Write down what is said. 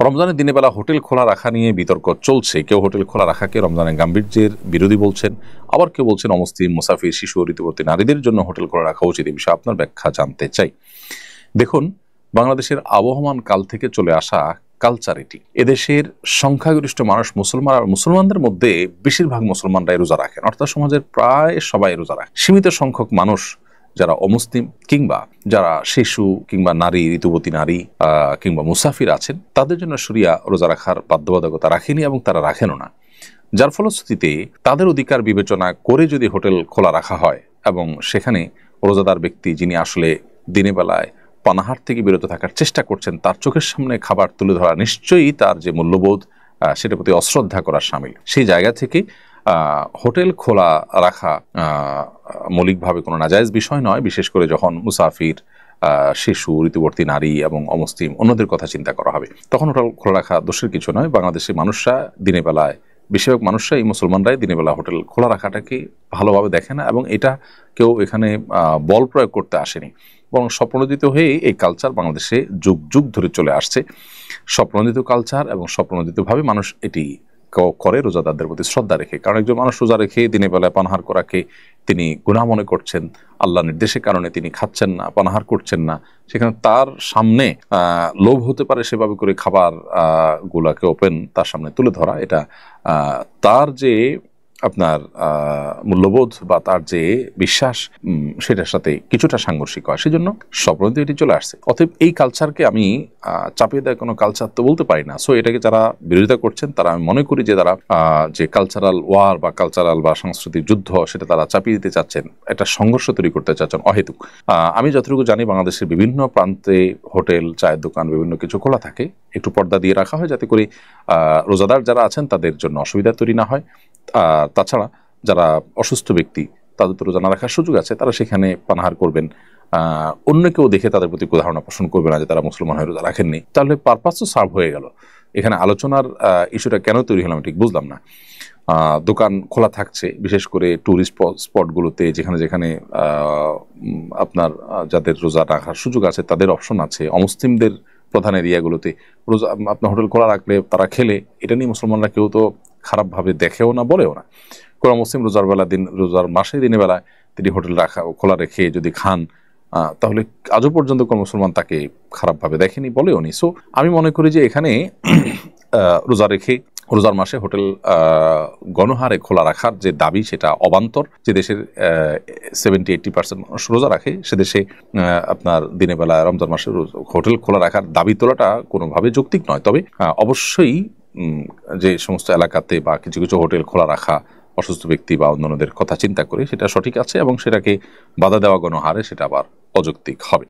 রমজানের দিনের বেলা হোটেল খোলা রাখা নিয়ে বিতর্ক চলছে। কেউ হোটেল খোলা রাখাকে রমজানের গাম্ভীর্যের বিরোধী বলছেন, আবার কেউ বলছেন অমুসলিম, মুসাফির, শিশু ও ঋতুবর্তী নারীদের জন্য হোটেল খোলা রাখা উচিত। এই বিষয়ে আপনার ব্যাখ্যা জানতে চাই। দেখুন, বাংলাদেশের আবহমান কাল থেকে চলে আসা কালচার এটি। এদেশের সংখ্যাগরিষ্ঠ মানুষ মুসলমান, আর মুসলমানদের মধ্যে বেশিরভাগ মুসলমানরাই রোজা রাখেন, অর্থাৎ সমাজের প্রায় সবাই রোজা রাখে। সীমিত সংখ্যক মানুষ যারা অমুসলিম কিংবা যারা শিশু কিংবা নারী, ঋতুবতী নারী কিংবা মুসাফির আছেন, তাদের জন্য শরিয়া রোজা রাখার বাধ্যবাধকতা রাখেনি এবং তারা রাখেনও না। যার ফলশ্রুতিতে তাদের অধিকার বিবেচনা করে যদি হোটেল খোলা রাখা হয় এবং সেখানে রোজাদার ব্যক্তি যিনি আসলে দিনের বেলায় পানাহার থেকে বিরত থাকার চেষ্টা করছেন, তার চোখের সামনে খাবার তুলে ধরা নিশ্চয়ই তার যে মূল্যবোধ সেটার প্রতি অশ্রদ্ধা করা শামিল। সেই জায়গা থেকে হোটেল খোলা রাখা মৌলিকভাবে কোনো নাজায়েজ বিষয় নয়, বিশেষ করে যখন মুসাফির, শিশু, ঋতুবর্তী নারী এবং অমুসলিম অন্যদের কথা চিন্তা করা হবে, তখন হোটেল খোলা রাখা দোষের কিছু নয়। বাংলাদেশের মানুষরা দিনের বেলায়, বেশিরভাগ মানুষরাই, মুসলমানরাই দিনের বেলা হোটেল খোলা রাখাটাকে ভালোভাবে দেখে না এবং এটা কেউ এখানে বল প্রয়োগ করতে আসেনি, বরং স্বপ্নদিত হয়ে এই কালচার বাংলাদেশে যুগ যুগ ধরে চলে আসছে। স্বপ্নদিত কালচার এবং স্বপ্নদিতভাবে মানুষ এটি করে রোজাদারদের প্রতি শ্রদ্ধা রেখে। কারণ একজন মানুষ রোজা রেখে দিনের বেলায় পানাহার করাকে তিনি গুনাহ মনে করছেন, আল্লাহ নির্দেশের কারণে তিনি খাচ্ছেন না, পানাহার করছেন না, সেখানে তার সামনে লোভ হতে পারে সেভাবে করে খাবার গুলাকে ওপেন তার সামনে তুলে ধরা, এটা তার যে আপনার মূল্যবোধ বা তার যে বিশ্বাস সেটার সাথে কিছুটা সাংঘর্ষিক হয়। সেজন্য স্বপ্নদিত এটি চলে আসছে। অতএব এই কালচারকে আমি চাপিয়ে দেওয়া কোনো কালচার তো বলতে পারি না। সো এটাকে যারা বিরোধিতা করছেন, তারা, আমি মনে করি যে তারা যে কালচারাল ওয়ার বা কালচারাল বা সাংস্কৃতিক যুদ্ধ সেটা তারা চাপিয়ে দিতে চাচ্ছেন, একটা সংঘর্ষ তৈরি করতে চাচ্ছেন অহেতুক। আমি যতটুকু জানি বাংলাদেশের বিভিন্ন প্রান্তে হোটেল, চায়ের দোকান, বিভিন্ন কিছু খোলা থাকে, একটু পর্দা দিয়ে রাখা হয় যাতে করে রোজাদার যারা আছেন তাদের জন্য অসুবিধা তৈরি না হয়। তাছাড়া যারা অসুস্থ ব্যক্তি, তাদের তো রোজা না রাখার সুযোগ আছে, তারা সেখানে পানাহার করবেন, অন্য কেউ দেখে তাদের প্রতি ধারণা পোষণ করবে না যে তারা মুসলমান হয়ে রোজা রাখেননি। তাহলে পারপাস তো সার্ভ হয়ে গেল। এখানে আলোচনার ইস্যুটা কেন তৈরি হলাম ঠিক বুঝলাম না। দোকান খোলা থাকছে, বিশেষ করে ট্যুরিস্ট স্পটগুলোতে, যেখানে যেখানে আপনার যাদের রোজা রাখার সুযোগ আছে তাদের অপশন আছে। অমুসলিমদের প্রধান এরিয়াগুলোতে রোজা আপনার হোটেল খোলা রাখলে তারা খেলে, এটা নিয়ে মুসলমানরা কেউ তো খারাপভাবে দেখেও না, বলেও না। কোনো মুসলিম রোজার মাসে দিনের বেলায় তিনি হোটেল খোলা রেখে যদি খান, তাহলে আজও পর্যন্ত কোনো মুসলমান তাকে খারাপভাবে দেখেনি, বলেও নি। সো আমি মনে করি যে এখানে রোজার মাসে হোটেল গণহারে খোলা রাখার যে দাবি, সেটা অবান্তর। যে দেশের 70-80% মানুষ রোজা রাখে, সে দেশে আপনার দিনের বেলা রমজান মাসে হোটেল খোলা রাখার দাবি তোলাটা কোনোভাবে যৌক্তিক নয়। তবে অবশ্যই যে সমস্ত এলাকাতে বা কিছু কিছু হোটেল খোলা রাখা অসুস্থ ব্যক্তি বা অন্যান্যদের কথা চিন্তা করে সেটা সঠিক আছে, এবং সেটাকে বাধা দেওয়া গণহারে সেটা আবার অযৌক্তিক হবে।